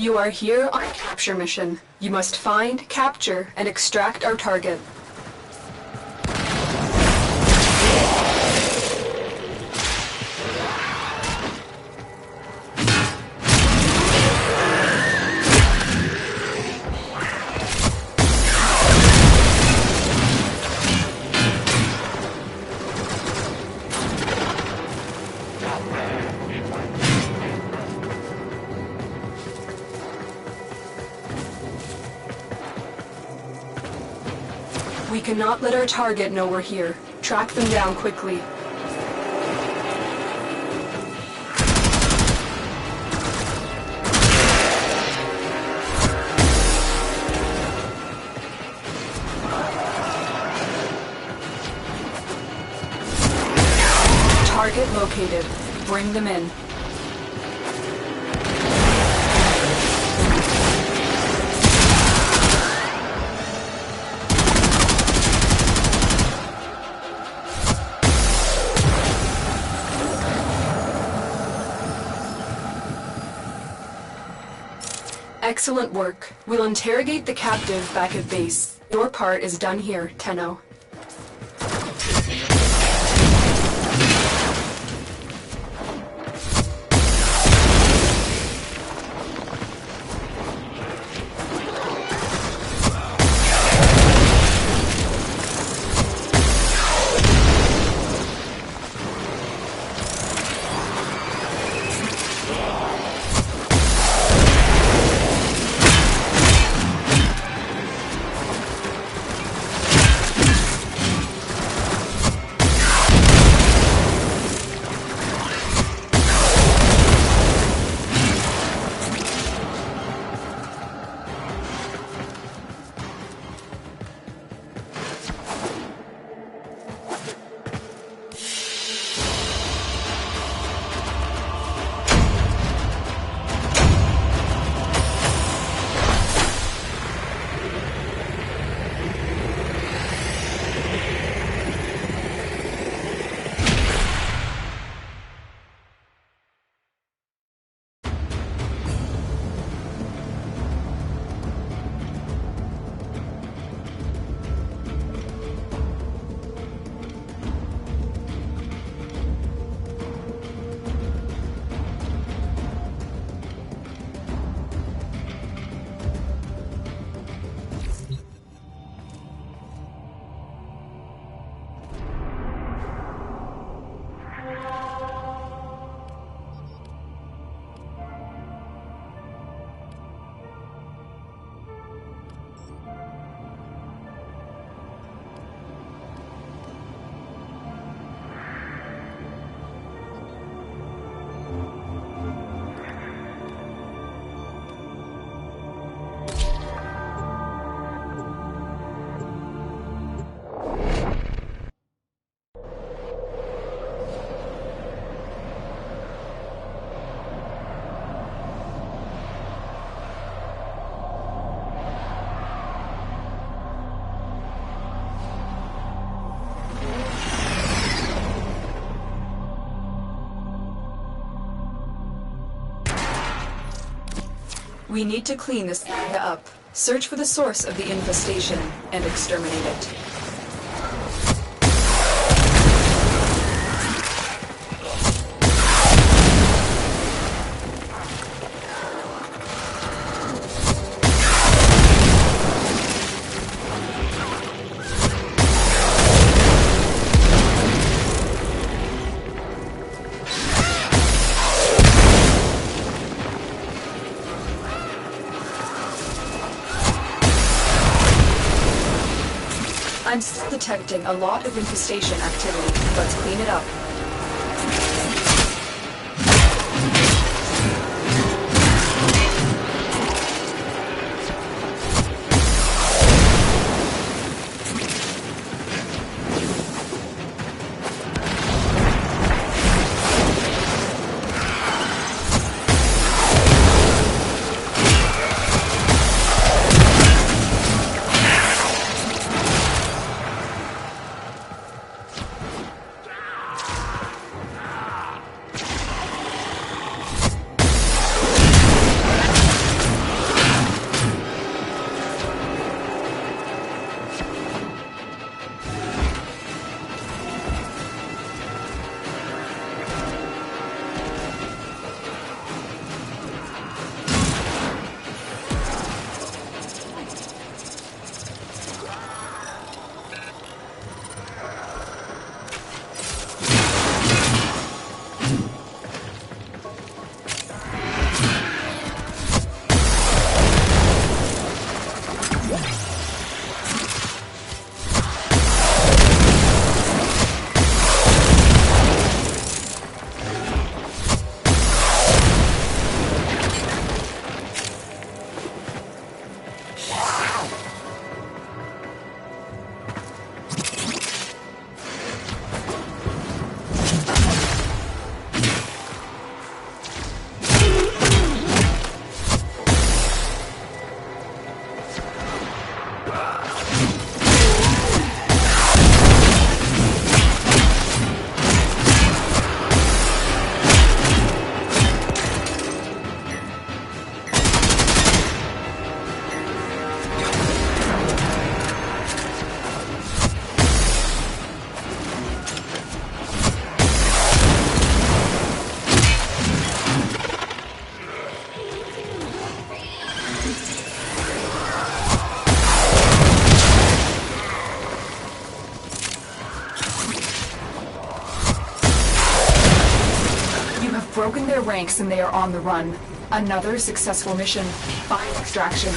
You are here on a capture mission. You must find, capture, and extract our target. We cannot let our target know we're here. Track them down quickly. Target located. Bring them in. Excellent work. We'll interrogate the captive back at base. Your part is done here, Tenno. We need to clean this area up, search for the source of the infestation, and exterminate it. I'm still detecting a lot of infestation activity. Let's clean it up. broken their ranks and they are on the run. Another successful mission. Find extraction.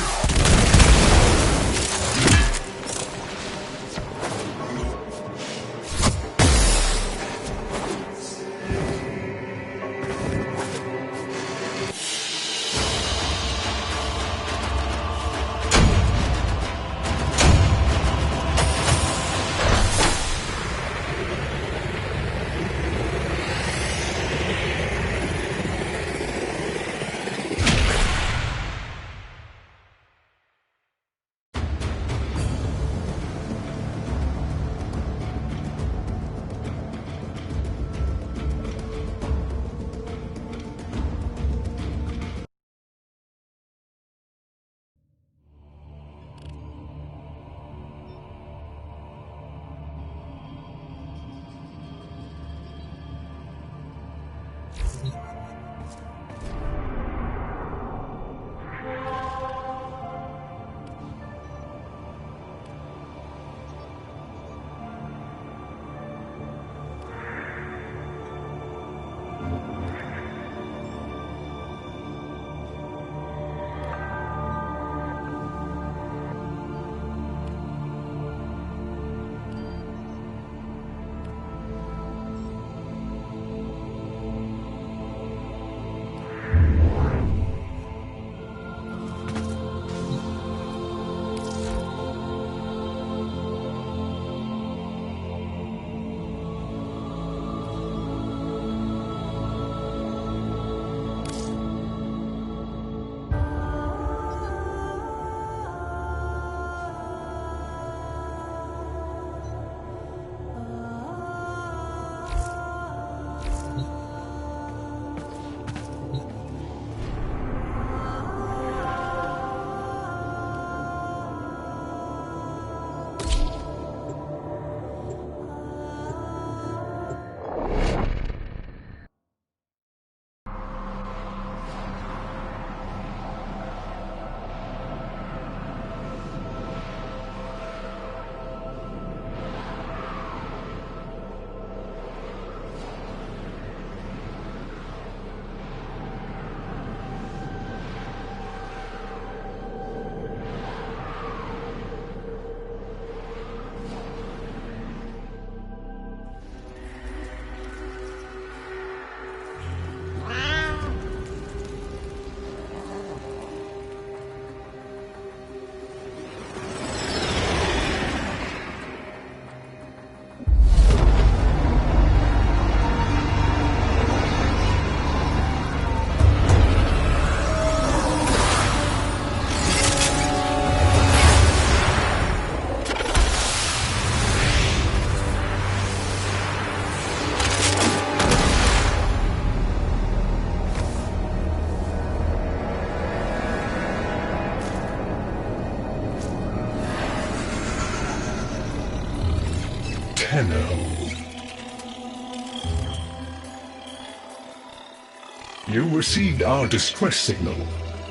You received our distress signal.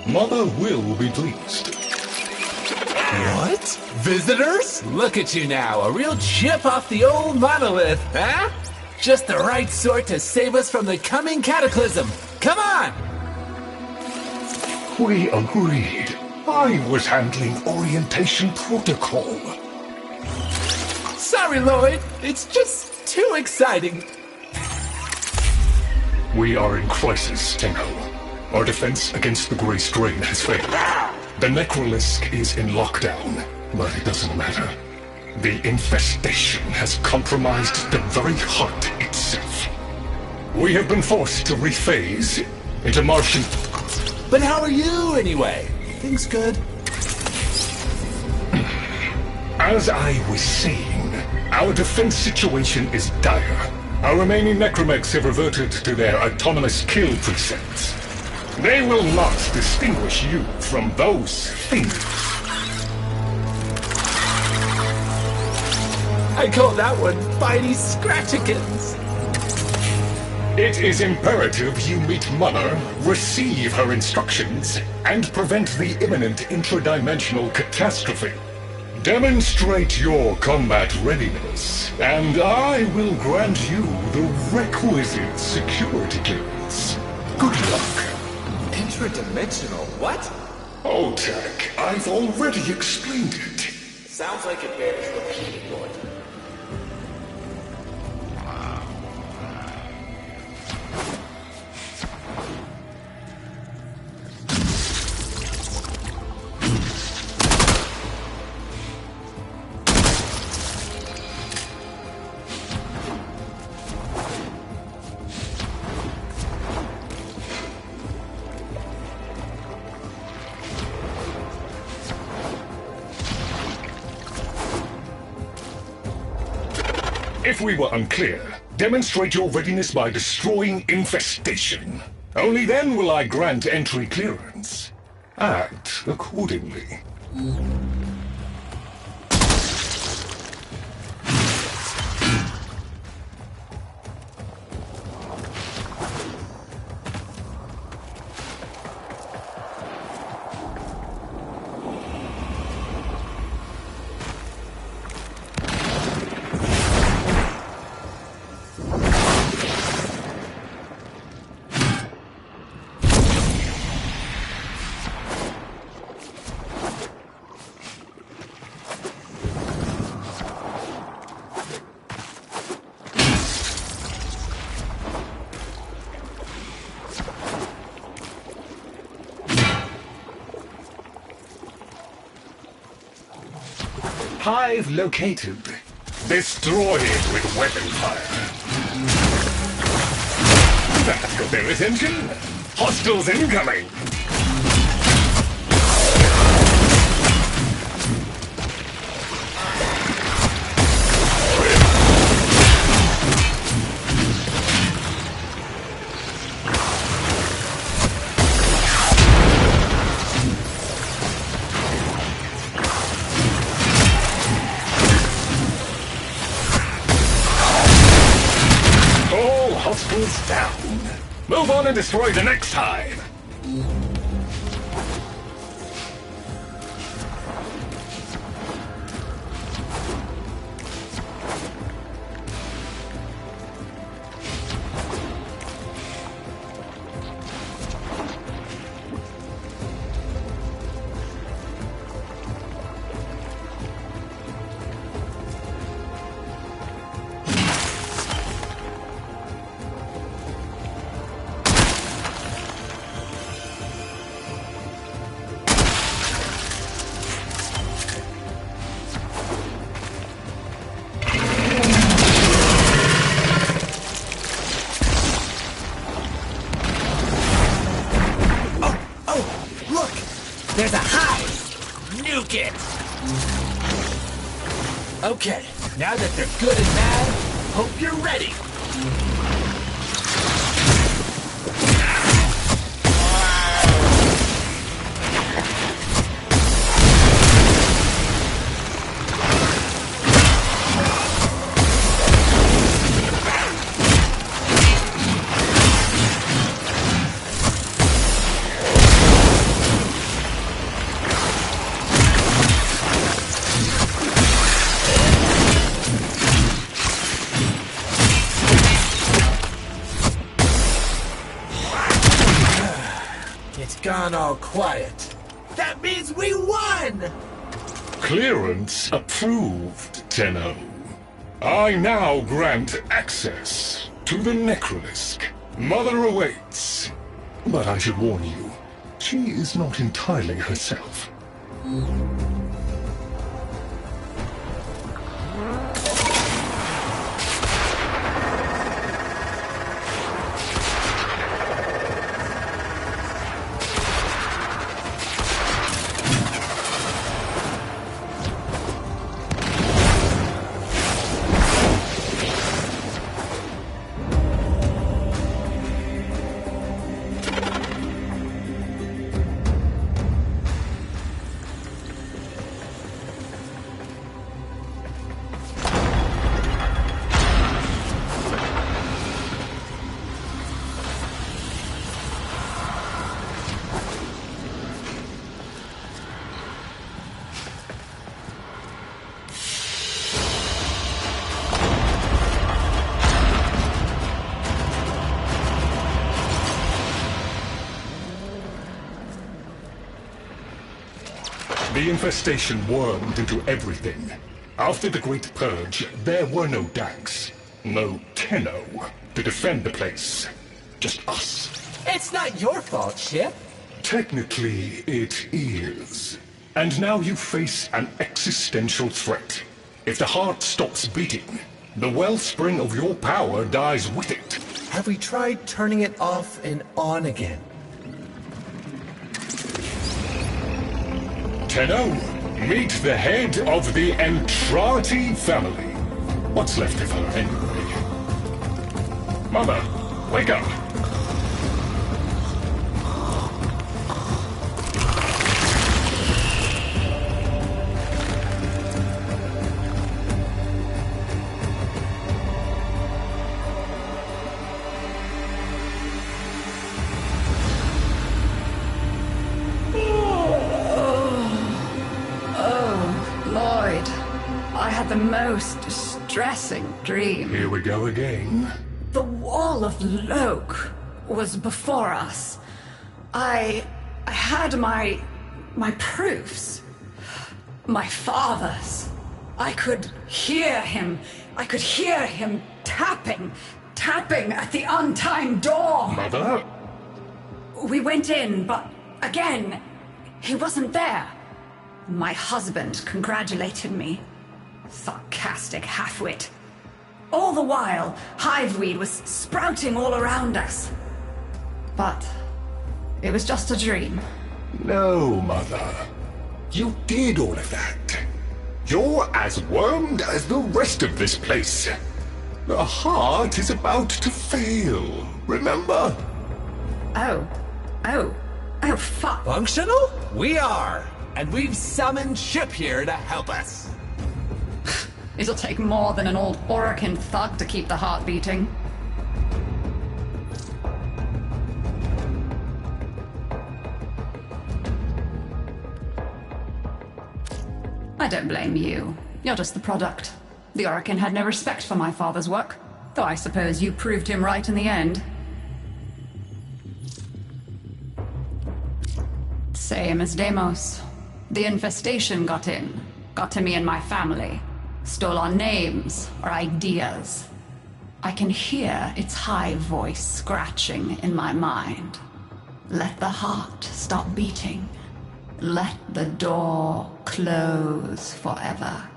Mother will be pleased. What? Visitors? Look at you now, a real chip off the old monolith, huh? Just the right sort to save us from the coming cataclysm. Come on! We agreed. I was handling orientation protocol. Sorry, Lloyd. It's just too exciting. We are in crisis, Tenno. Our defense against the Grey Strain has failed. The Necrolisk is in lockdown, but it doesn't matter. The infestation has compromised the very heart itself. We have been forced to rephase into Martian... But how are you, anyway? Things good? As I was saying, our defense situation is dire. Our remaining necromechs have reverted to their autonomous kill precepts. They will not distinguish you from those things. I call that one Bitey Scratchikins. It is imperative you meet Mother, receive her instructions, and prevent the imminent intradimensional catastrophe. Demonstrate your combat readiness, and I will grant you the requisite security clearance. Good luck. Intradimensional what? Oh, Jack, I've already explained it. Sounds like it bears repeating, Lord. If we were unclear, demonstrate your readiness by destroying infestation. Only then will I grant entry clearance. Act accordingly. Hive located. Destroy it with weapon fire. That got their attention. Hostiles incoming. Hostiles down. Move on and destroy the next hive. There's a hive! Nuke it! Okay, now that they're good and mad, hope you're ready! It's gone all quiet. That means we won! Clearance approved, Tenno. I now grant access to the Necrolisk. Mother awaits. But I should warn you, she is not entirely herself. The infestation wormed into everything. After the Great Purge, there were no Dax, no Tenno to defend the place. Just us. It's not your fault, Chip. Technically, it is. And now you face an existential threat. If the heart stops beating, the wellspring of your power dies with it. Have we tried turning it off and on again? Tenno, meet the head of the Entrati family. What's left of her, anyway? Mother, wake up! The most distressing dream. Here we go again. The wall of Loke was before us. I had my proofs. My father's. I could hear him. I could hear him tapping at the untimed door. Mother? We went in, but again, he wasn't there. My husband congratulated me. Sarcastic halfwit. All the while, hiveweed was sprouting all around us. But it was just a dream. No, Mother. You did all of that. You're as wormed as the rest of this place. The heart is about to fail, remember? Oh, fuck. Functional? We are. And we've summoned Chip here to help us. It'll take more than an old Orokin thug to keep the heart beating. I don't blame you. You're just the product. The Orokin had no respect for my father's work, though I suppose you proved him right in the end. Same as Deimos. The infestation got in. Got to me and my family. Stole our names, our ideas. I can hear its high voice scratching in my mind. Let the heart stop beating. Let the door close forever.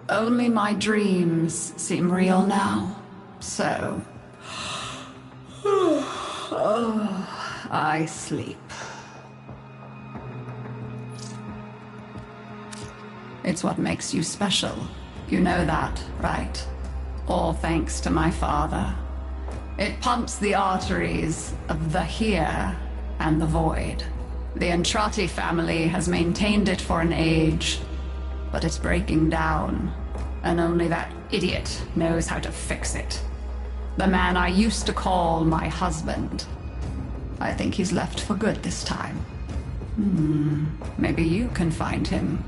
Only my dreams seem real now. So... I sleep. It's what makes you special. You know that, right? All thanks to my father. It pumps the arteries of the here and the void. The Entrati family has maintained it for an age, but it's breaking down, and only that idiot knows how to fix it. The man I used to call my husband. I think he's left for good this time. Maybe you can find him.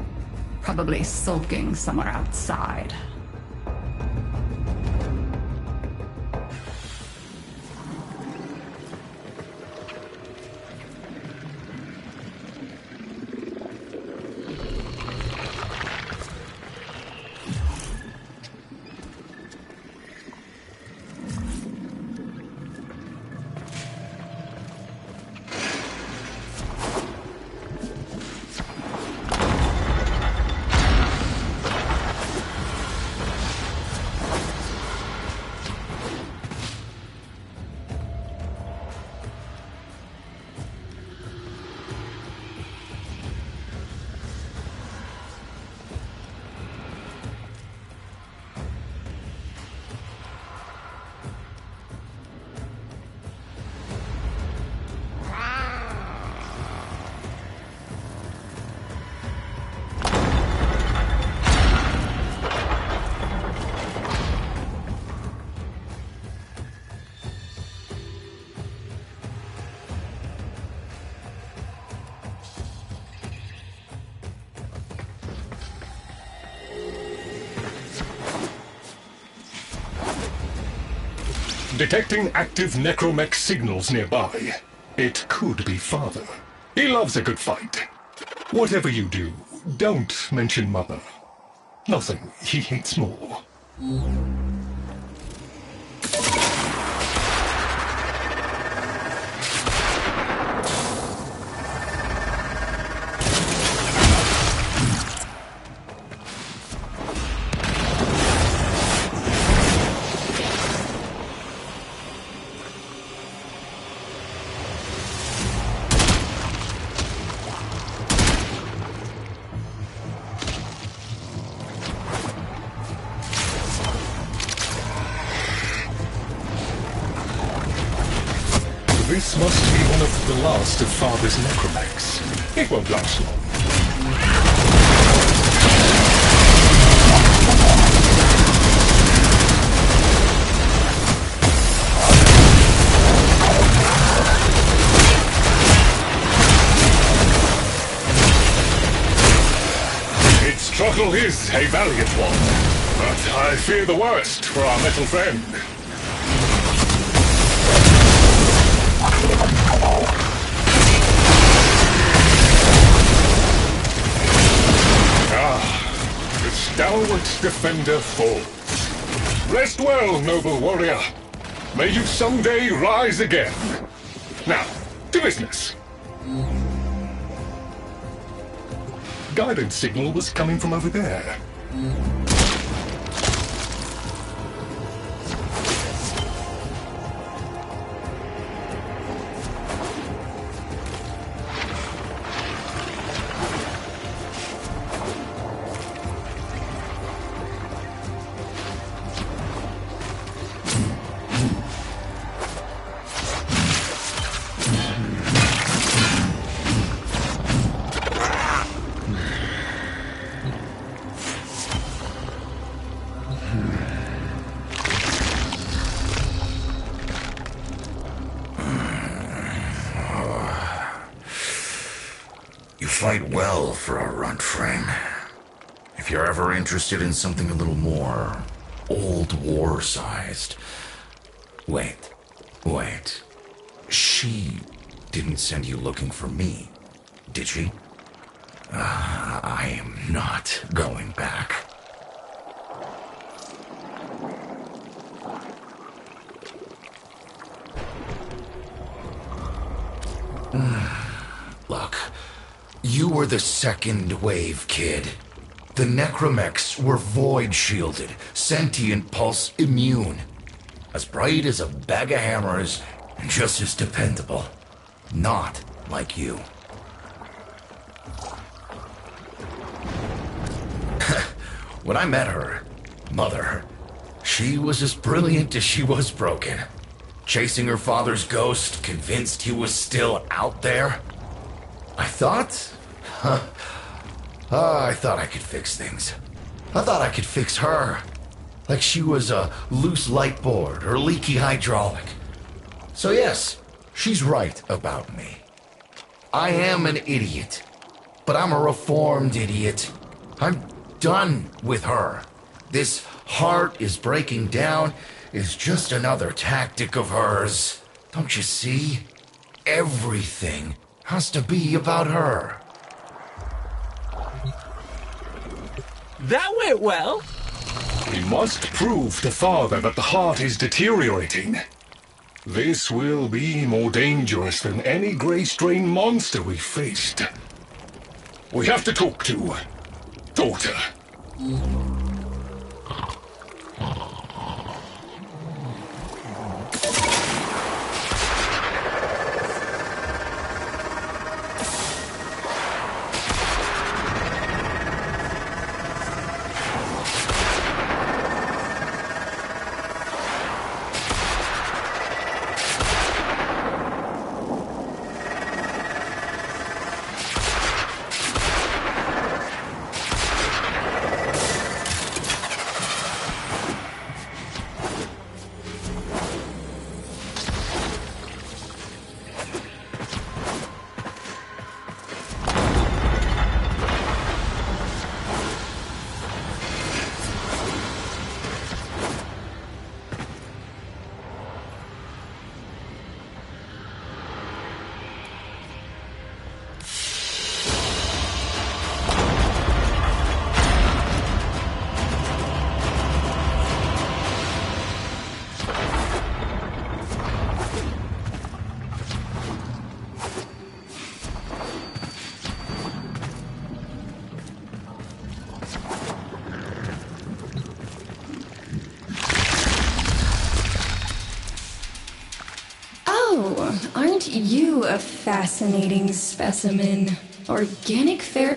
Probably sulking somewhere outside. Detecting active necromech signals nearby. It could be Father. He loves a good fight. Whatever you do, don't mention Mother. Nothing he hates more. This must be one of the last of Father's necromax. It won't last long. Its struggle is a valiant one, but I fear the worst for our metal friend. The stalwart defender falls. Rest well, noble warrior. May you someday rise again. Now, to business. Guidance signal was coming from over there. You fight well for a runt frame. If you're ever interested in something a little more old war-sized... Wait. She didn't send you looking for me, did she? I am not going back. Look, you were the second wave, kid. The necromechs were void-shielded, sentient pulse immune. As bright as a bag of hammers, and just as dependable. Not like you. When I met her, Mother, she was as brilliant as she was broken. Chasing her father's ghost, convinced he was still out there. I thought I could fix things. I thought I could fix her. Like she was a loose light board or leaky hydraulic. So yes, she's right about me. I am an idiot. But I'm a reformed idiot. I'm done with her. This heart is breaking down is just another tactic of hers. Don't you see? Everything has to be about her. That went well. We must prove to Father that the heart is deteriorating. This will be more dangerous than any Grey Strain monster we've faced. We have to talk to Daughter. Aren't you a fascinating specimen? Organic fair...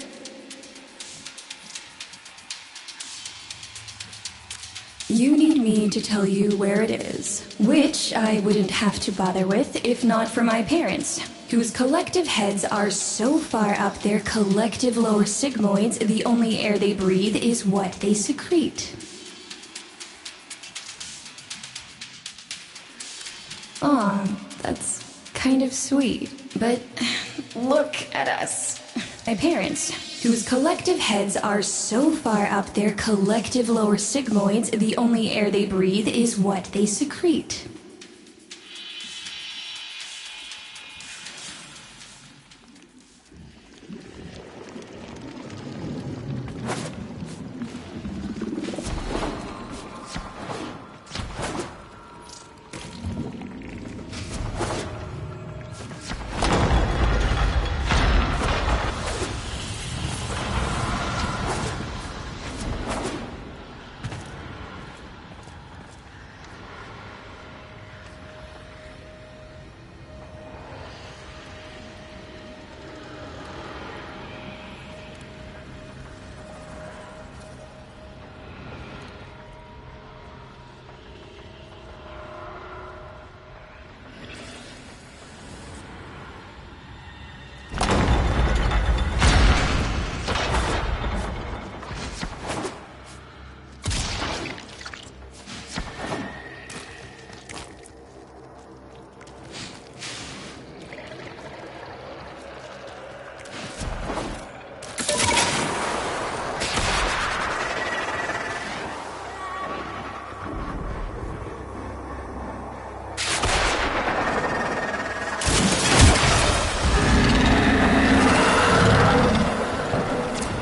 You need me to tell you where it is, which I wouldn't have to bother with if not for my parents, whose collective heads are so far up their collective lower sigmoids, the only air they breathe is what they secrete. Aw, that's kind of sweet, but look at us. My parents, whose collective heads are so far up their collective lower sigmoids, the only air they breathe is what they secrete.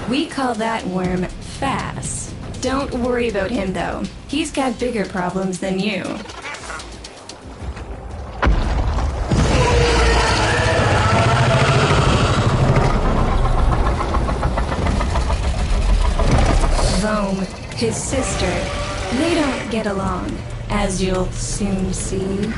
We call that worm Fass. Don't worry about him, though. He's got bigger problems than you. Rome, his sister, they don't get along, as you'll soon see.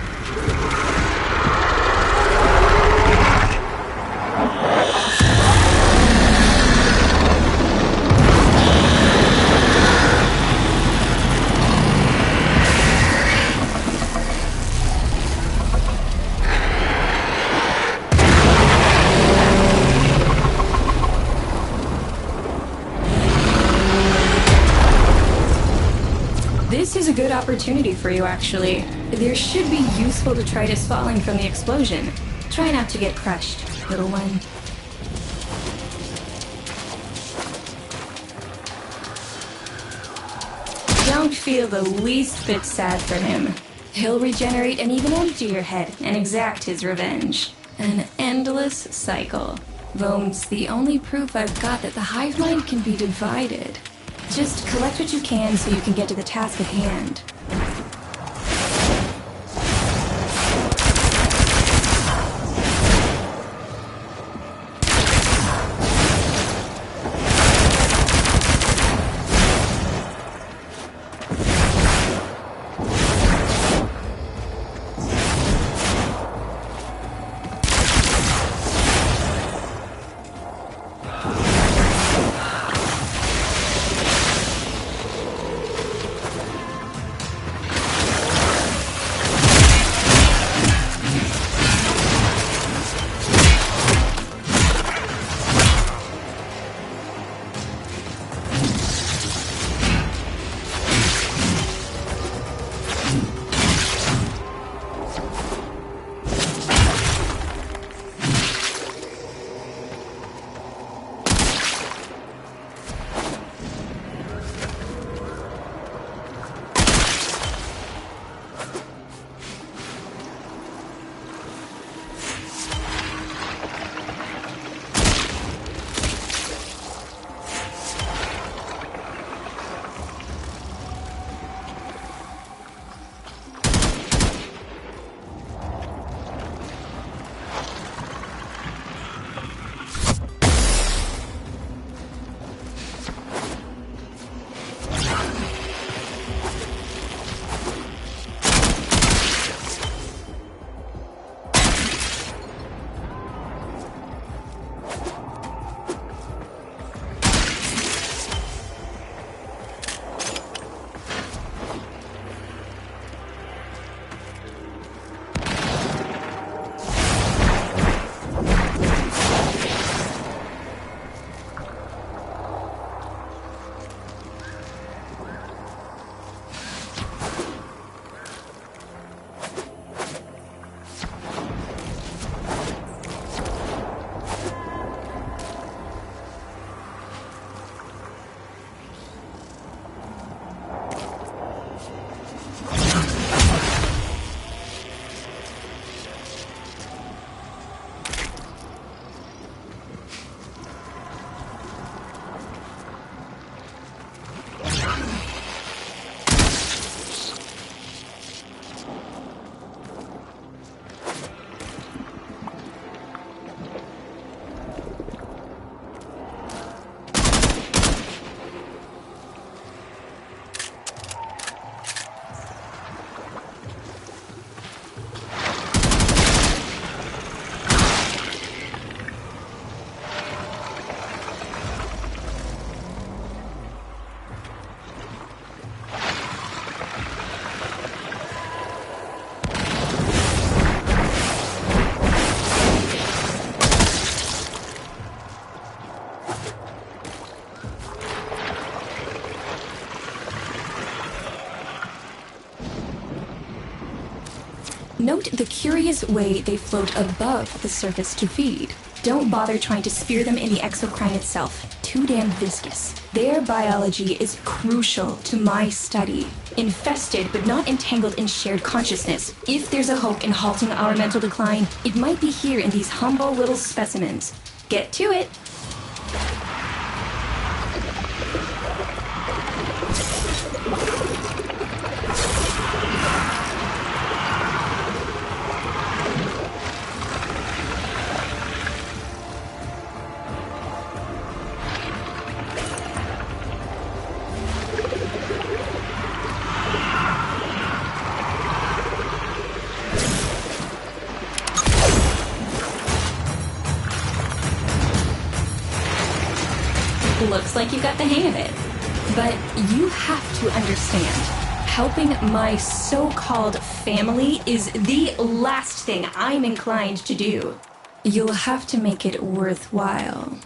This is a good opportunity for you, actually. There should be useful detritus falling from the explosion. Try not to get crushed, little one. Don't feel the least bit sad for him. He'll regenerate and even empty your head and exact his revenge. An endless cycle. Vome's the only proof I've got that the hive mind can be divided. Just collect what you can so you can get to the task at hand. Note the curious way they float above the surface to feed. Don't bother trying to spear them in the exocrine itself. Too damn viscous. Their biology is crucial to my study. Infested but not entangled in shared consciousness. If there's a hope in halting our mental decline, it might be here in these humble little specimens. Get to it! Looks like you got the hang of it. But you have to understand, helping my so-called family is the last thing I'm inclined to do. You'll have to make it worthwhile.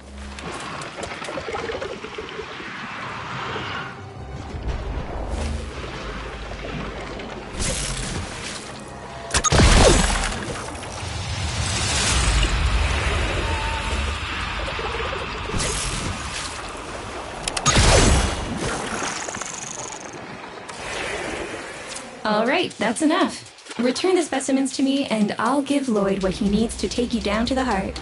All right, that's enough. Return the specimens to me, and I'll give Lloyd what he needs to take you down to the heart.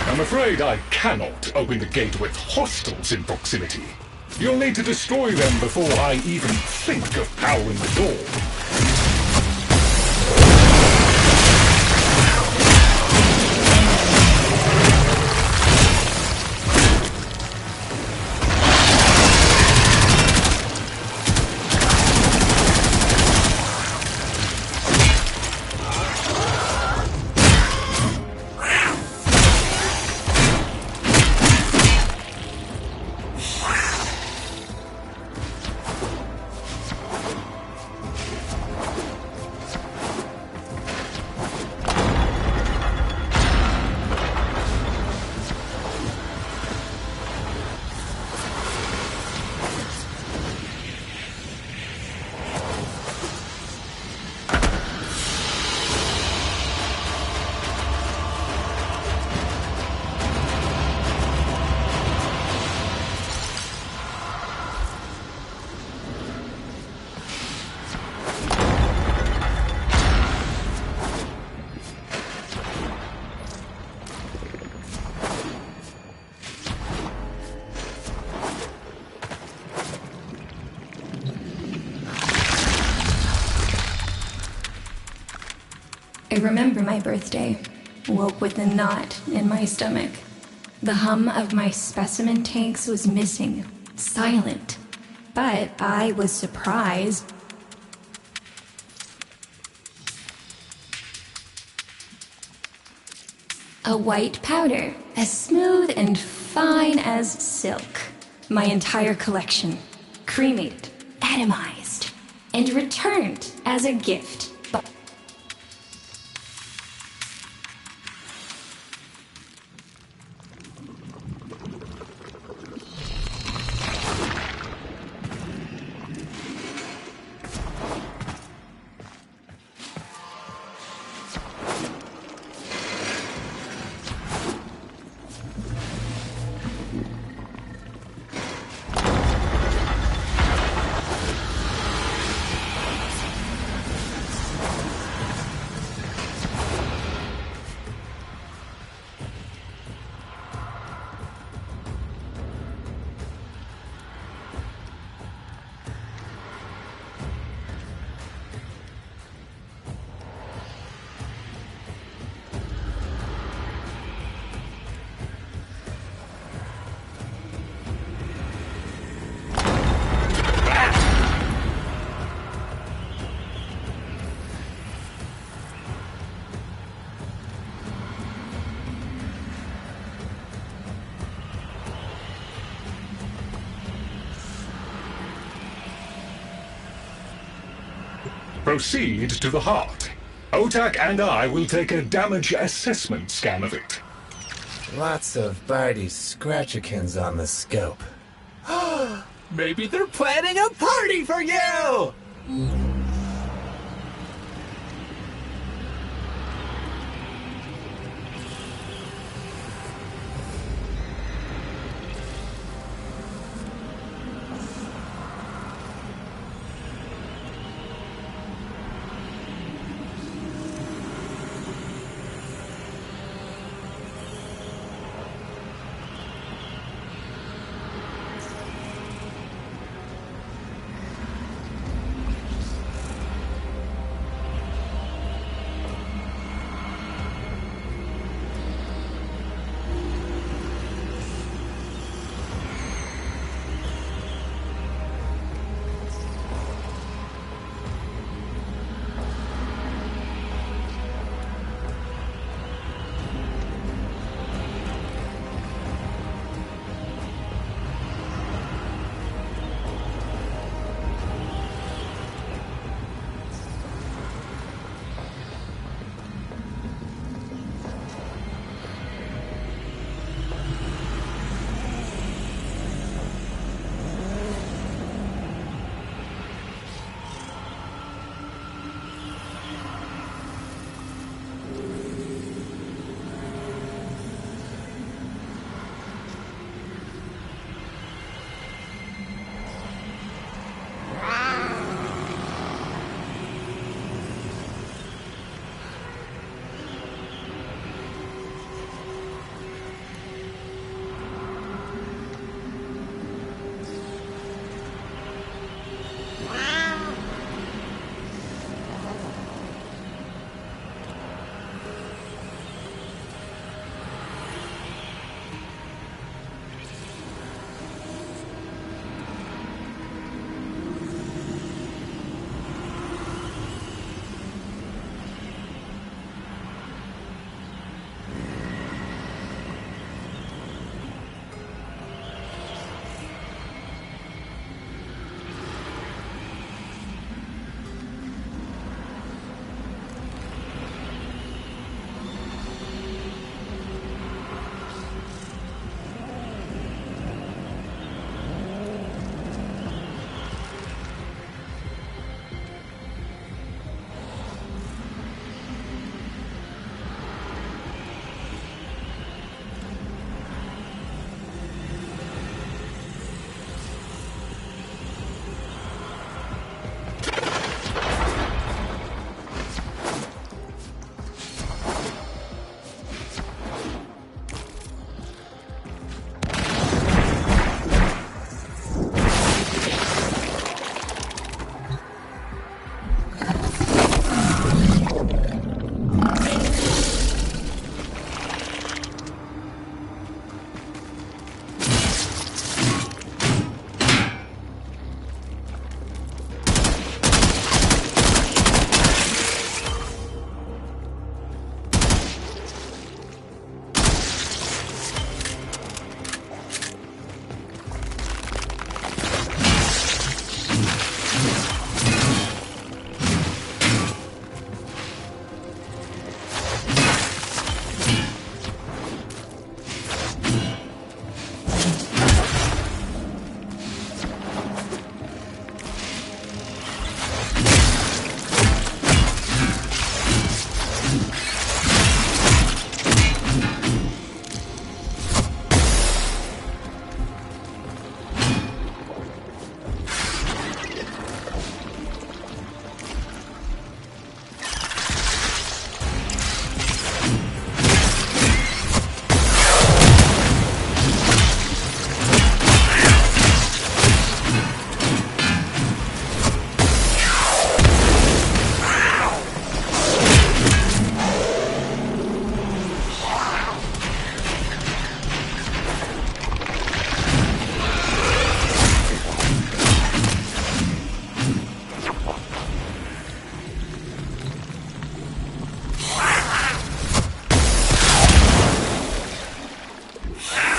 I'm afraid I cannot open the gate with hostiles in proximity. You'll need to destroy them before I even think of powering the door. I remember my birthday. Woke with a knot in my stomach. The hum of my specimen tanks was missing. Silent. But I was surprised. A white powder, as smooth and fine as silk. My entire collection. Cremated, atomized, and returned as a gift. Proceed to the heart. Otak and I will take a damage assessment scan of it. Lots of Barty Scratchikins on the scope. Maybe they're planning a party for you!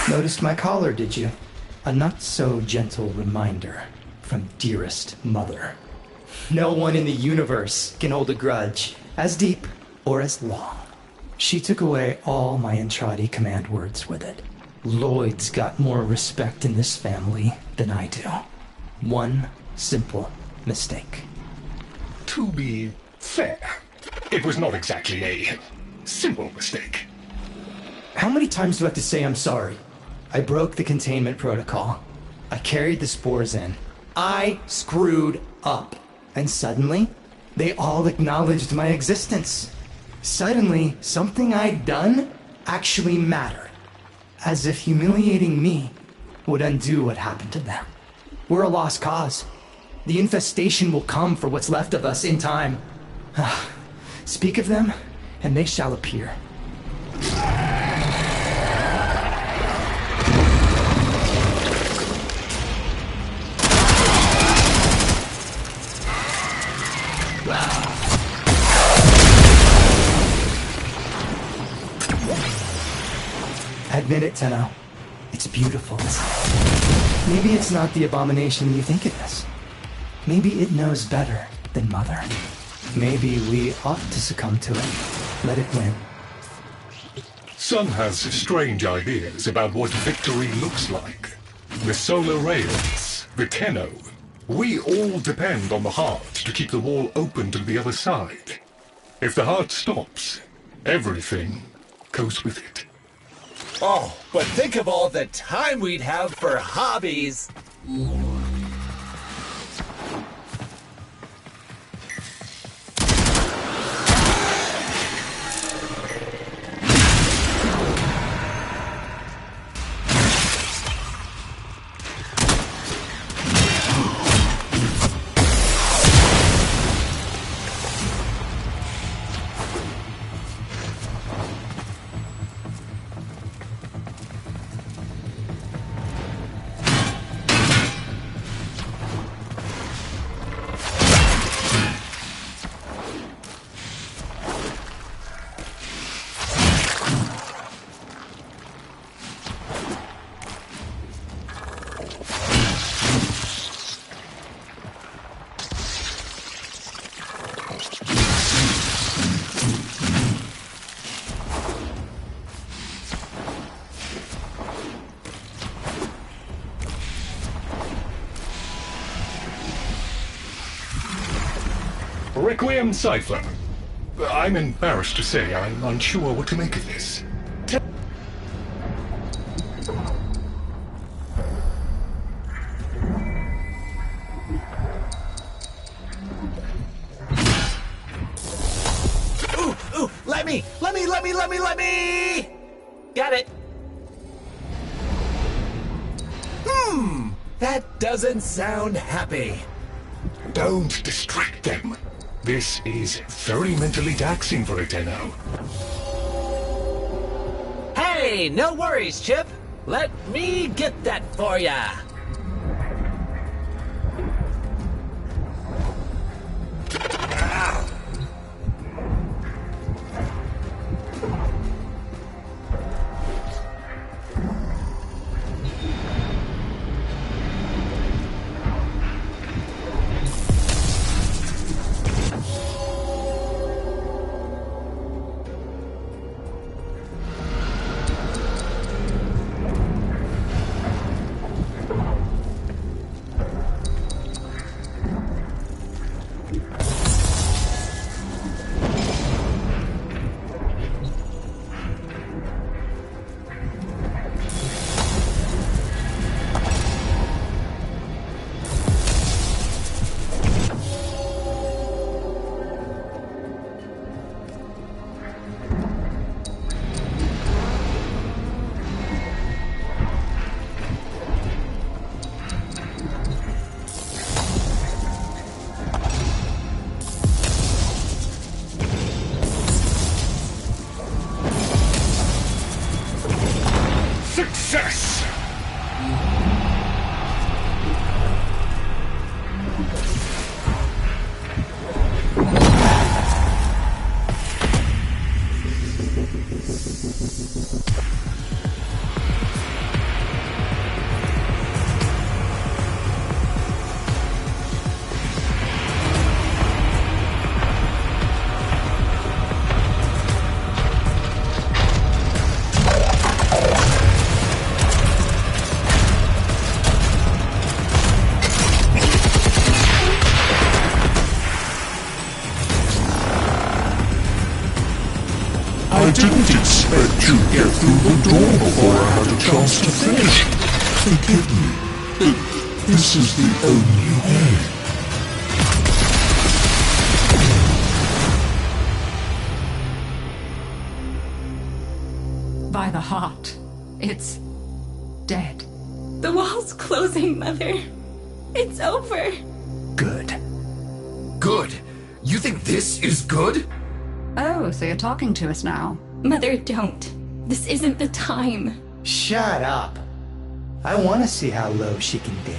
Noticed my collar, did you? A not-so-gentle reminder from dearest mother. No one in the universe can hold a grudge as deep or as long. She took away all my Entradi command words with it. Lloyd's got more respect in this family than I do. One simple mistake. To be fair, it was not exactly a simple mistake. How many times do I have to say I'm sorry? I broke the containment protocol. I carried the spores in. I screwed up. And suddenly, they all acknowledged my existence. Suddenly, something I'd done actually mattered. As if humiliating me would undo what happened to them. We're a lost cause. The infestation will come for what's left of us in time. Speak of them, and they shall appear. Admit it, Tenno. It's beautiful. Maybe it's not the abomination you think it is. Maybe it knows better than Mother. Maybe we ought to succumb to it. Let it win. Sun has strange ideas about what victory looks like. The solar rails, the Tenno. We all depend on the heart to keep the wall open to the other side. If the heart stops, everything goes with it. Oh, but think of all the time we'd have for hobbies. Requiem Cipher. I'm embarrassed to say I'm unsure what to make of this. Ooh, let me! Got it. That doesn't sound happy. Don't distract them. This is very mentally taxing for a Tenno. Hey, no worries, Chip. Let me get that for ya. Success! didn't expect you'd get through the door before I had a chance to finish. Forgive me. This is the only way. By the heart, it's dead. The wall's closing, Mother. It's over. Good. Good? You think this is good? Oh, so you're talking to us now. Mother, don't. This isn't the time. Shut up. I want to see how low she can dig.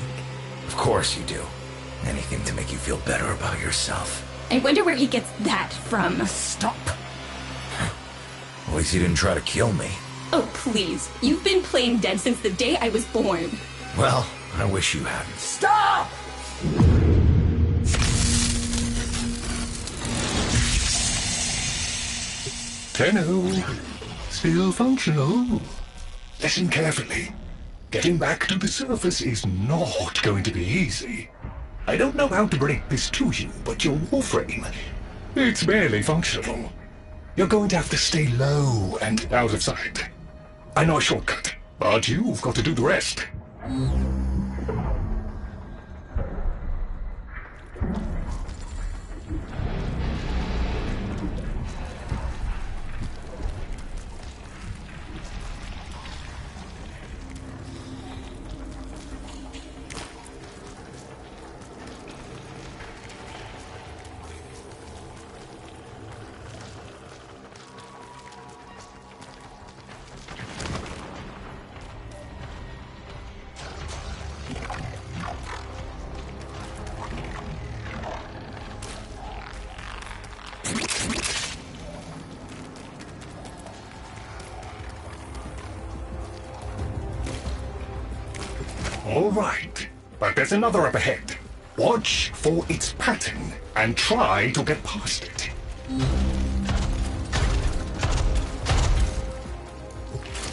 Of course you do. Anything to make you feel better about yourself. I wonder where he gets that from. Stop. At least he didn't try to kill me. Oh, please. You've been playing dead since the day I was born. Well, I wish you hadn't. Stop! Tenno, still functional. Listen carefully. Getting back to the surface is not going to be easy. I don't know how to break this to you, but your warframe, it's barely functional. You're going to have to stay low and out of sight. I know a shortcut, but you've got to do the rest. All right, but there's another up ahead. Watch for its pattern and try to get past it.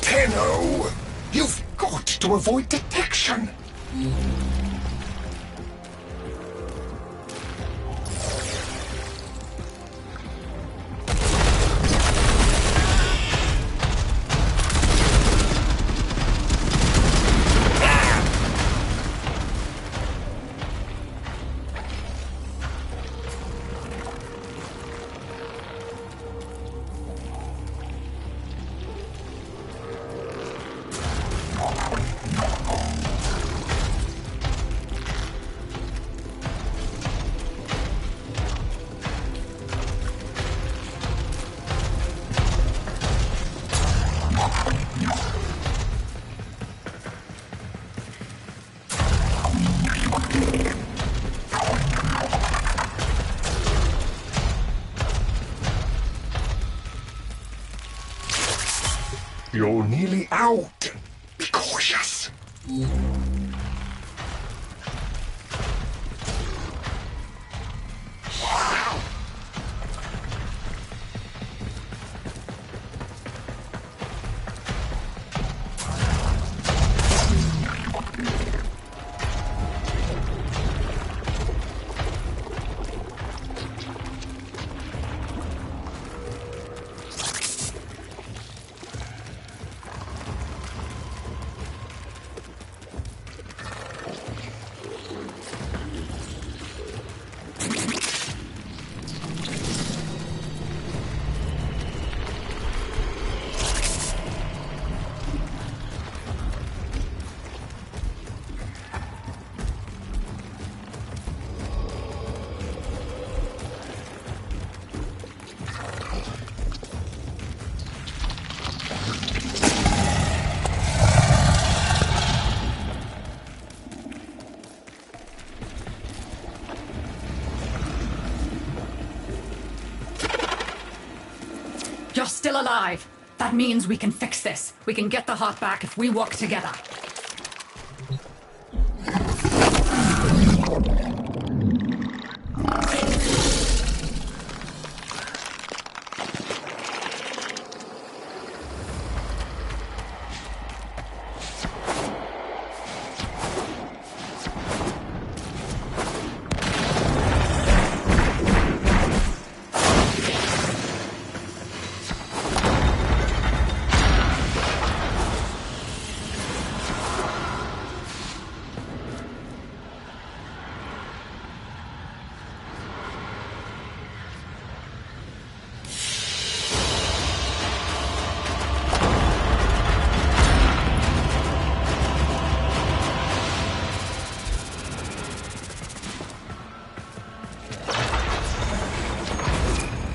Tenno, you've got to avoid detection. You're nearly out. Be cautious. You're still alive. That means we can fix this. We can get the heart back if we work together.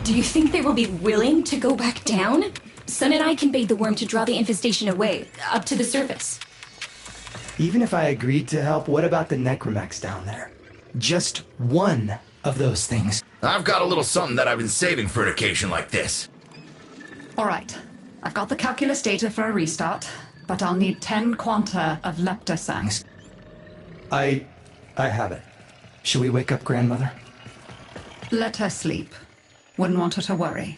Do you think they will be willing to go back down? Sun and I can bait the worm to draw the infestation away, up to the surface. Even if I agreed to help, what about the necromechs down there? Just one of those things. I've got a little something that I've been saving for an occasion like this. All right. I've got the calculus data for a restart, but I'll need 10 quanta of leptosangs. I have it. Should we wake up grandmother? Let her sleep. Wouldn't want her to worry.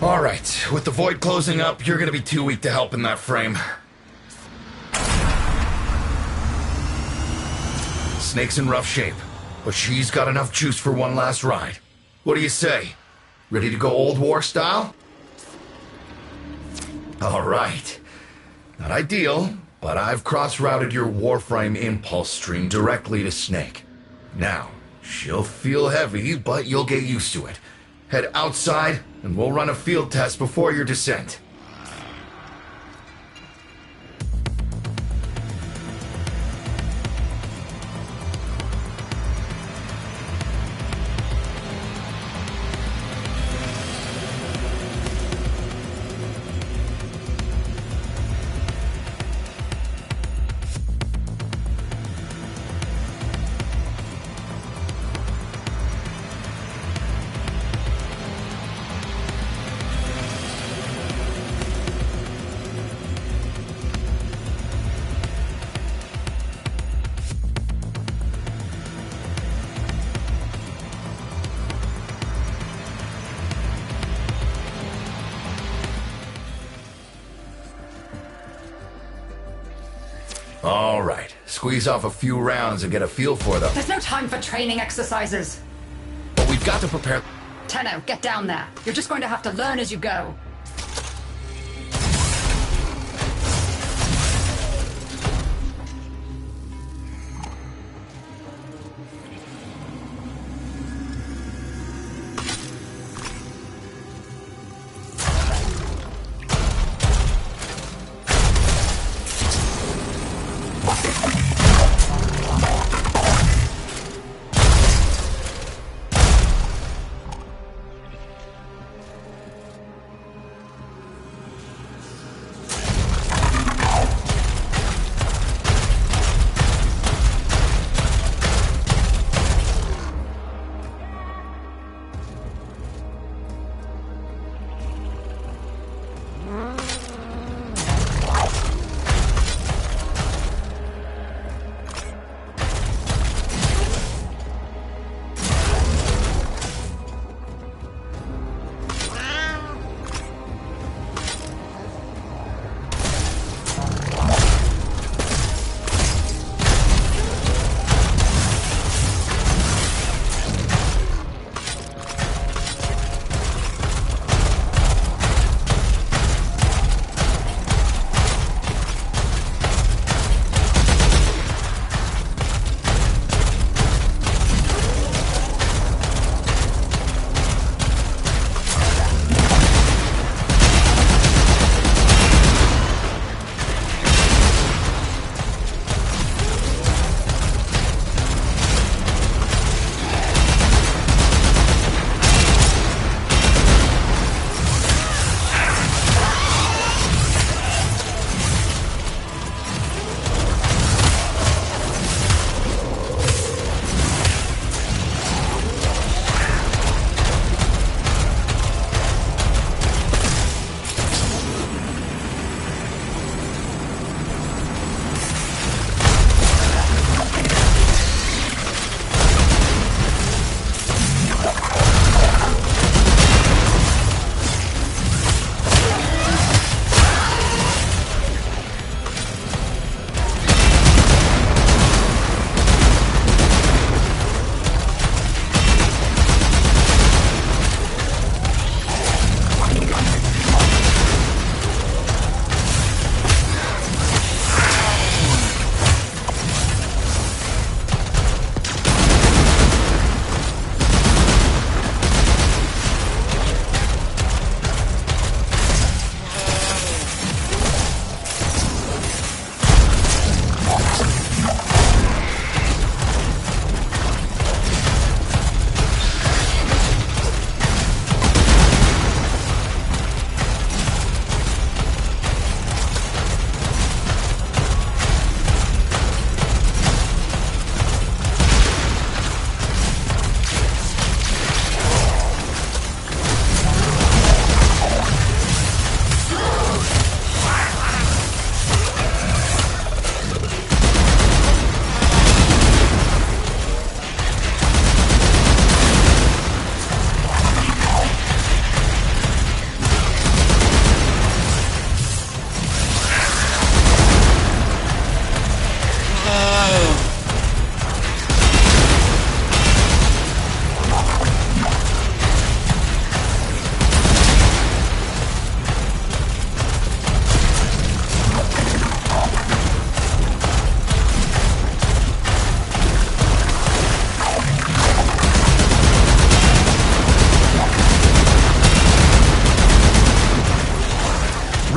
All right, with the void closing up, you're gonna be too weak to help in that frame. Snake's in rough shape, but she's got enough juice for one last ride. What do you say? Ready to go old war style? All right. Not ideal, but I've cross-routed your Warframe impulse stream directly to Snake. Now, she'll feel heavy, but you'll get used to it. Head outside, and we'll run a field test before your descent. All right, squeeze off a few rounds and get a feel for them. There's no time for training exercises. But we've got to prepare... Tenno, get down there. You're just going to have to learn as you go.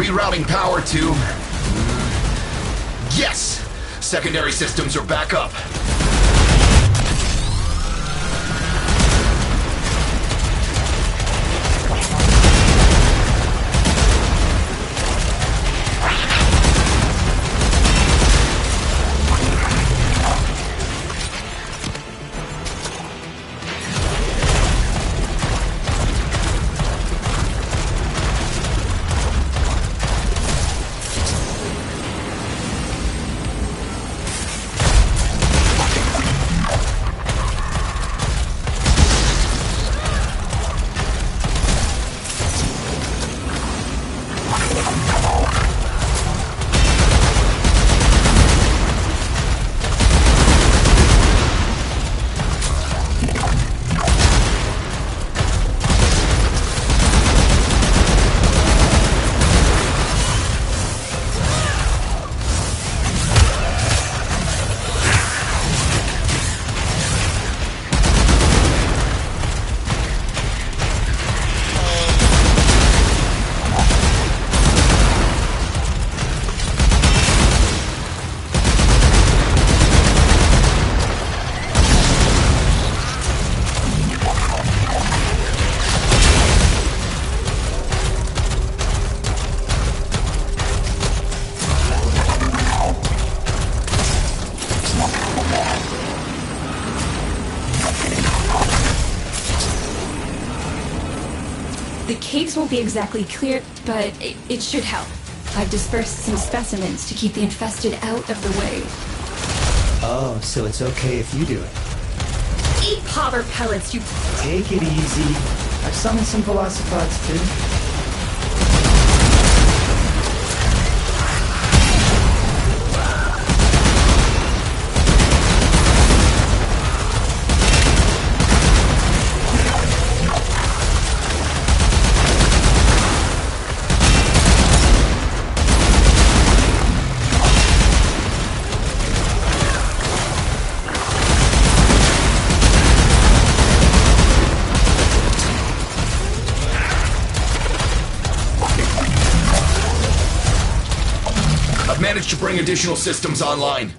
Rerouting power to... Yes! Secondary systems are back up. The caves won't be exactly clear, but it should help. I've dispersed some specimens to keep the infested out of the way. Oh, so it's okay if you do it. Eat popper pellets, you... Take it easy. I've summoned some velocipods too. Managed to bring additional systems online.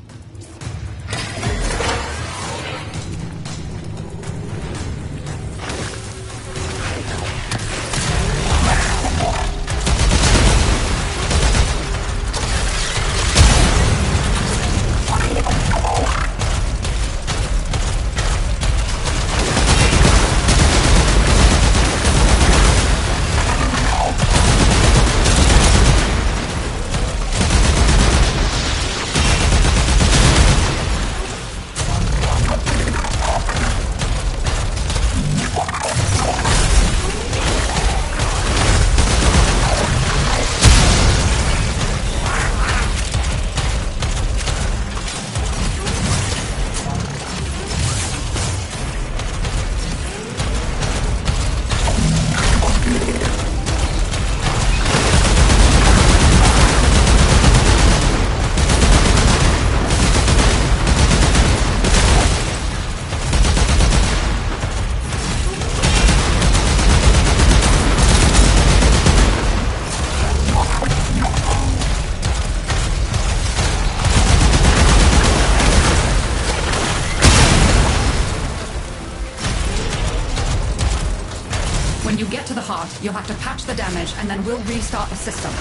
When you get to the heart, you'll have to patch the damage, and then we'll restart the system.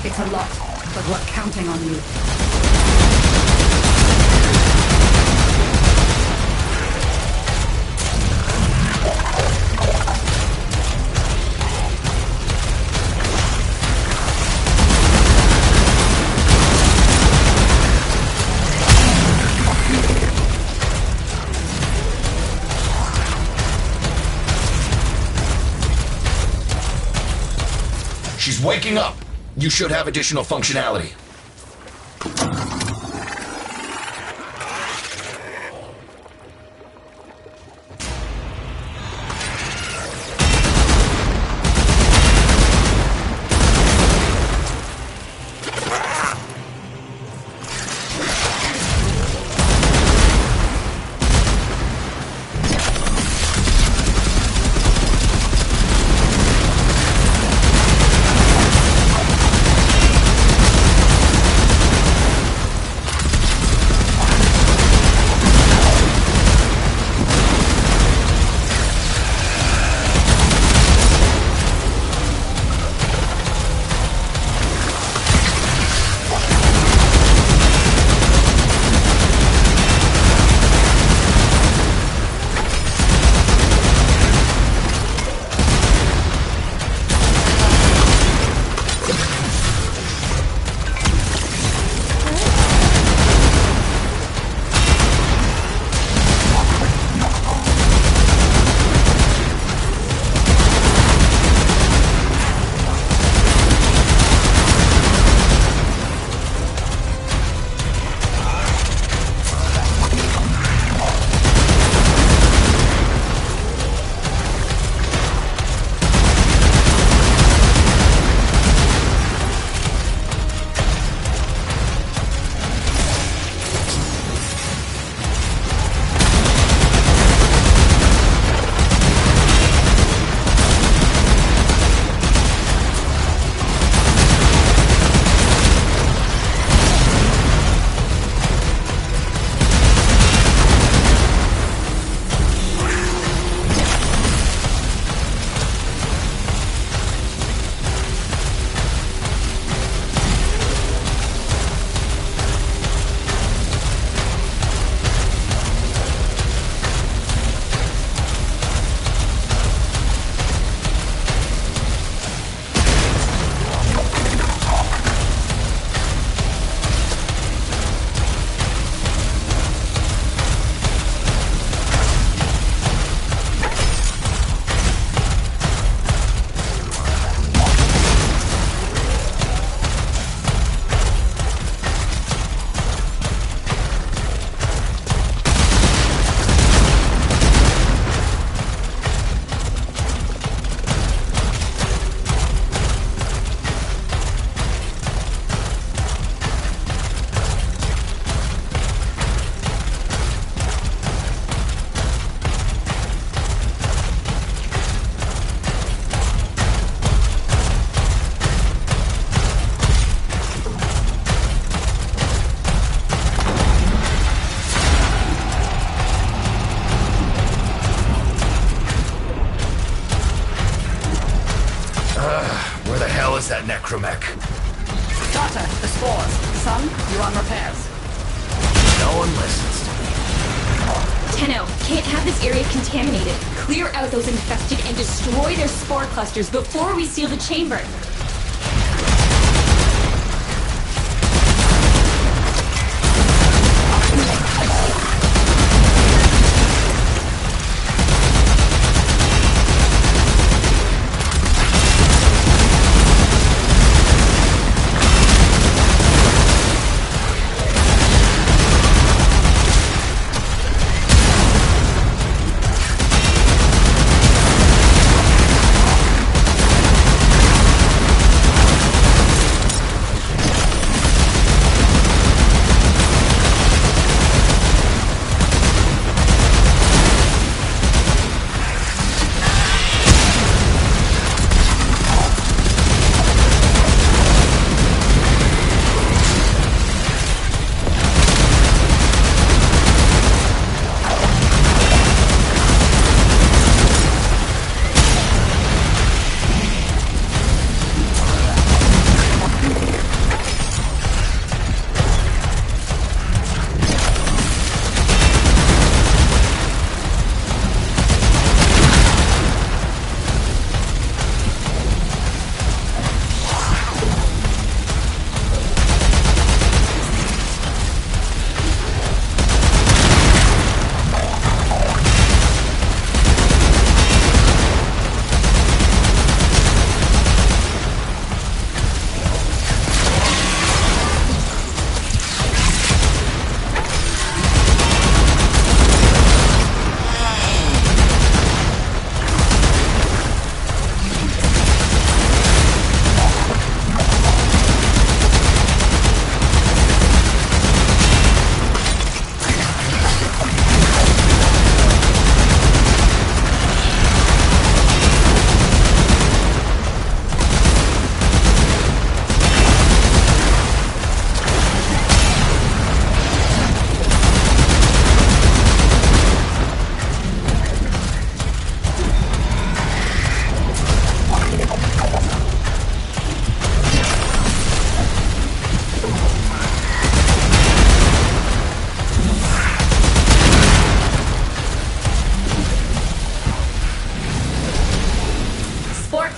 It's a lot, but we're counting on you. She's waking up. You should have additional functionality. Where the hell is that necromech? Daughter, the spores. Son, you on repairs. No one listens. Tenno, can't have this area contaminated. Clear out those infested and destroy their spore clusters before we seal the chamber.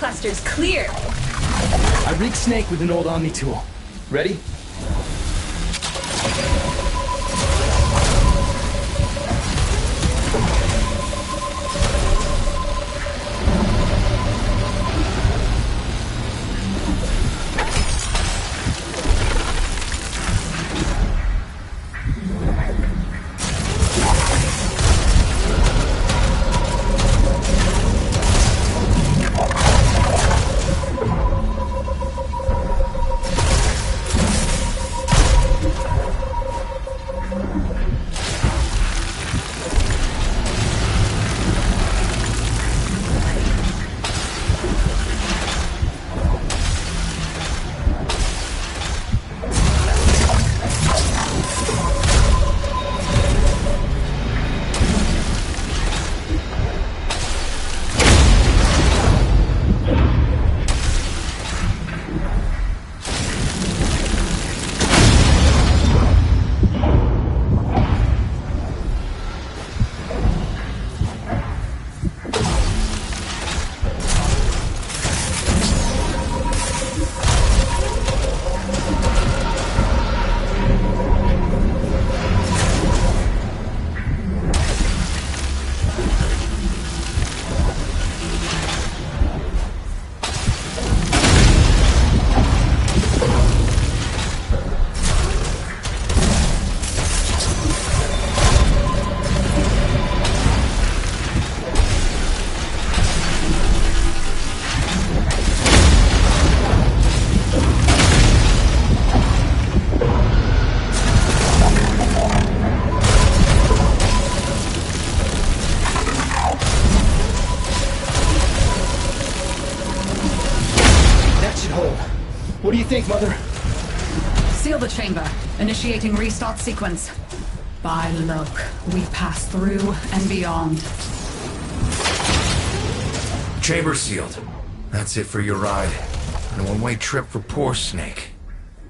clusters clear. I rigged Snake with an old Omni tool. Ready? What do you think, Mother? Seal the chamber. Initiating restart sequence. By luck, we pass through and beyond. Chamber sealed. That's it for your ride. And a one-way trip for poor Snake.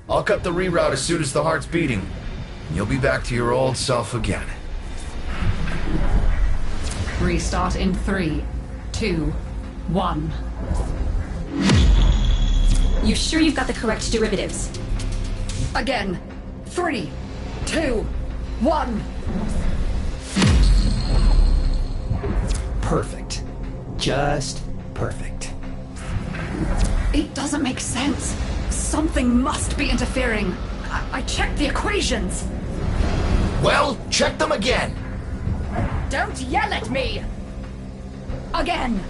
I'll cut the reroute as soon as the heart's beating. You'll be back to your old self again. Restart in 3, 2, 1. You sure you've got the correct derivatives? Again. 3, 2, 1. Perfect. Just perfect. It doesn't make sense. Something must be interfering. I checked the equations. Well, check them again. Don't yell at me! Again!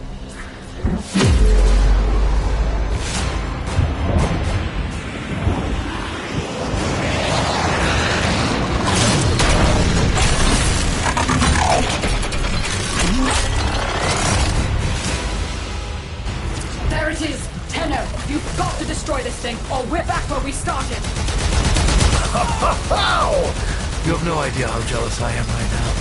There it is! Tenno, you've got to destroy this thing, or we're back where we started! You have no idea how jealous I am right now.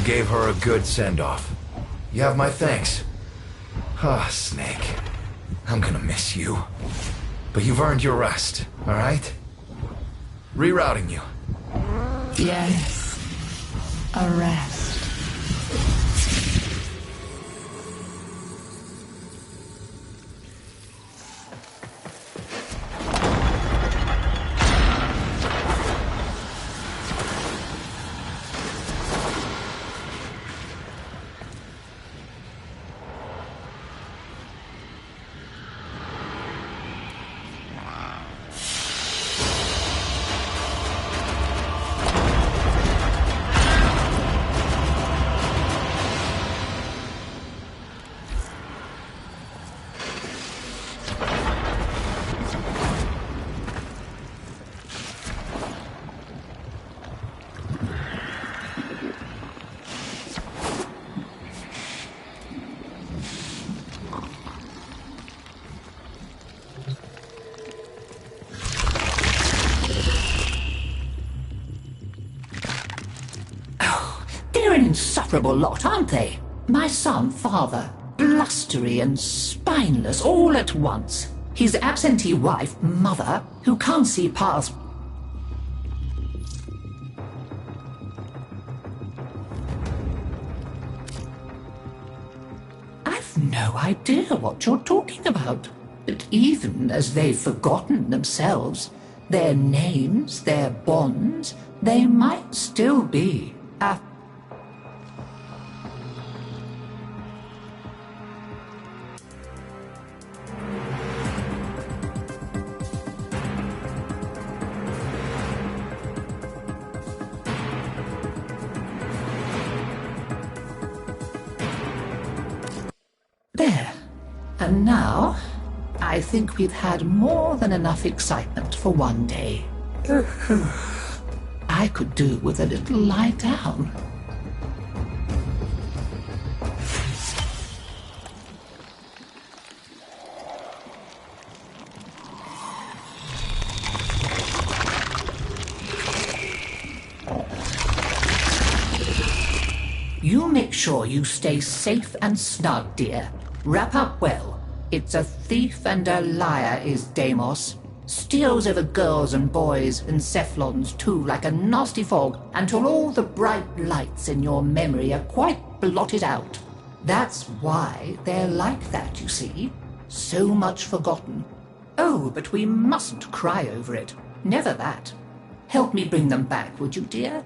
Gave her a good send-off. You have my thanks. Ah, Snake. I'm gonna miss you. But you've earned your rest, alright? Rerouting you. Yes. A rest. They're an insufferable lot, aren't they? My son, father, blustery and spineless all at once. His absentee wife, mother, who can't see past... I've no idea what you're talking about. But even as they've forgotten themselves, their names, their bonds, they might still be a... There. And now, I think we've had more than enough excitement for one day. I could do with a little lie down. You make sure you stay safe and snug, dear. Wrap up well. It's a thief and a liar is Deimos. Steals over girls and boys and Cephalons too like a nasty fog until all the bright lights in your memory are quite blotted out. That's why they're like that, you see. So much forgotten. Oh, but we mustn't cry over it. Never that. Help me bring them back, would you, dear?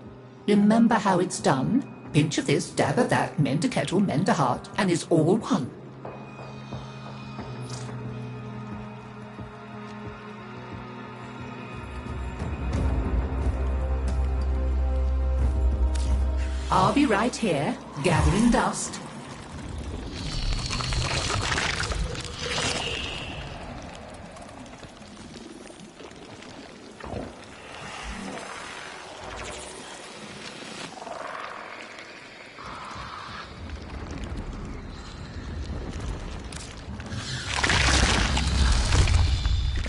Remember how it's done? Pinch of this, dab of that, mend a kettle, mend a heart, and it's all one. I'll be right here, gathering dust.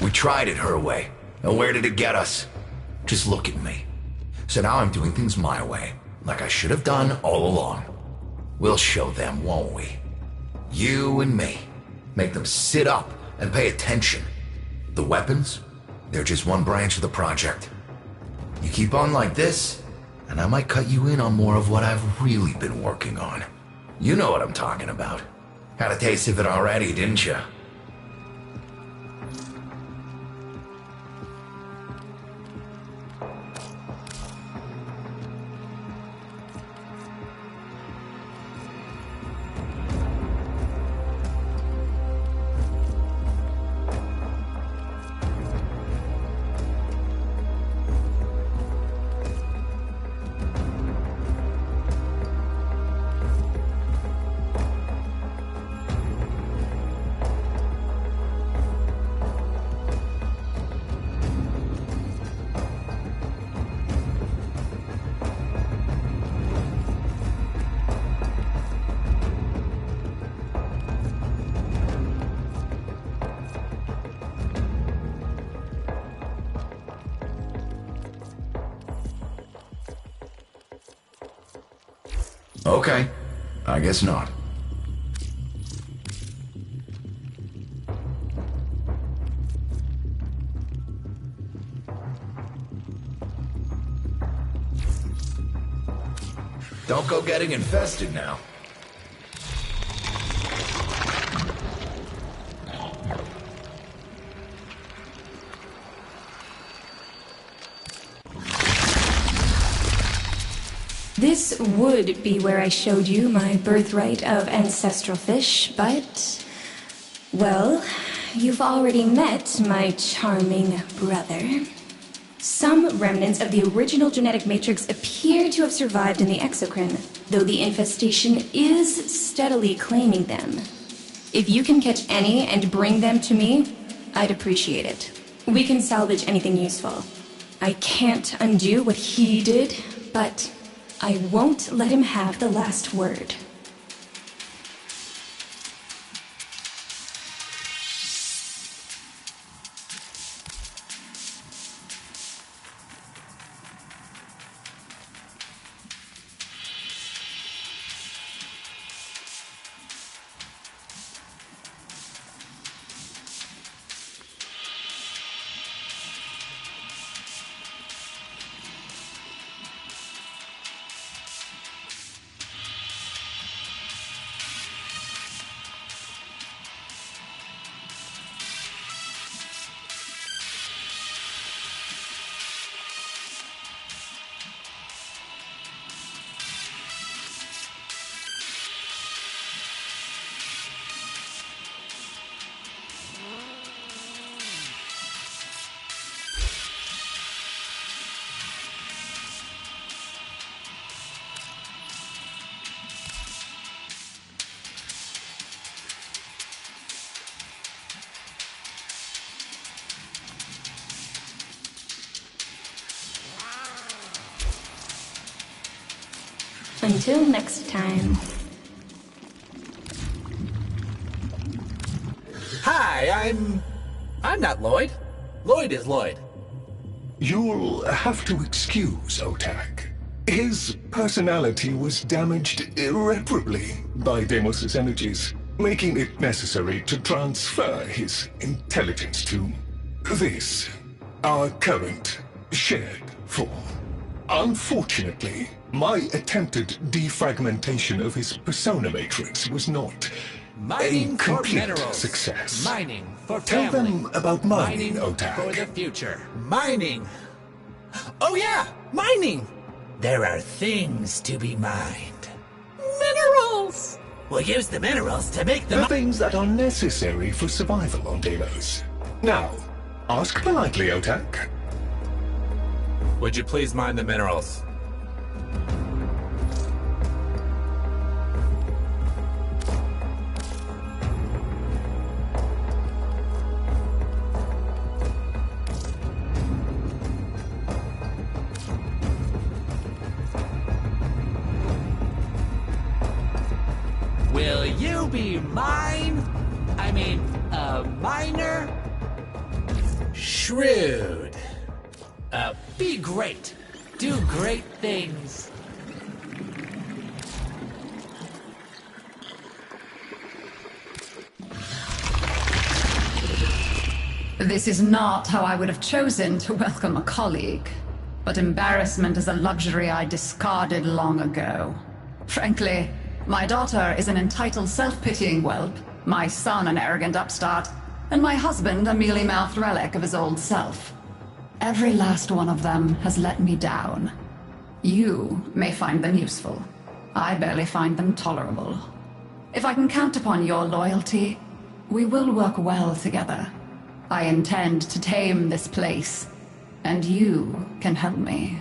We tried it her way. And where did it get us? Just look at me. So now I'm doing things my way, like I should have done all along. We'll show them, won't we? You and me. Make them sit up and pay attention. The weapons? They're just one branch of the project. You keep on like this, and I might cut you in on more of what I've really been working on. You know what I'm talking about. Had a taste of it already, didn't you? Okay, I guess not. Don't go getting infested now. This would be where I showed you my birthright of ancestral fish, but... well, you've already met my charming brother. Some remnants of the original genetic matrix appear to have survived in the exocrine, though the infestation is steadily claiming them. If you can catch any and bring them to me, I'd appreciate it. We can salvage anything useful. I can't undo what he did, but I won't let him have the last word. Until next time. Hi, I'm not Lloyd. Lloyd is Lloyd. You'll have to excuse Otak. His personality was damaged irreparably by Deimos's energies, making it necessary to transfer his intelligence to this, our current shared form. Unfortunately, my attempted defragmentation of his persona matrix was not Mining a for complete minerals. success. Mining for Tell family. them about mining, Otak. For the future. Mining. Oh yeah, mining. There are things to be mined. Minerals. We'll use the minerals to make The things that are necessary for survival on Deimos. Now, ask politely, Otak. Would you please mine the minerals? Will you be mine? I mean, a miner? Shrewd. Be great. Do great things. This is not how I would have chosen to welcome a colleague, but embarrassment is a luxury I discarded long ago. Frankly, my daughter is an entitled, self-pitying whelp, my son an arrogant upstart, and my husband a mealy-mouthed relic of his old self. Every last one of them has let me down. You may find them useful. I barely find them tolerable. If I can count upon your loyalty, we will work well together. I intend to tame this place, and you can help me.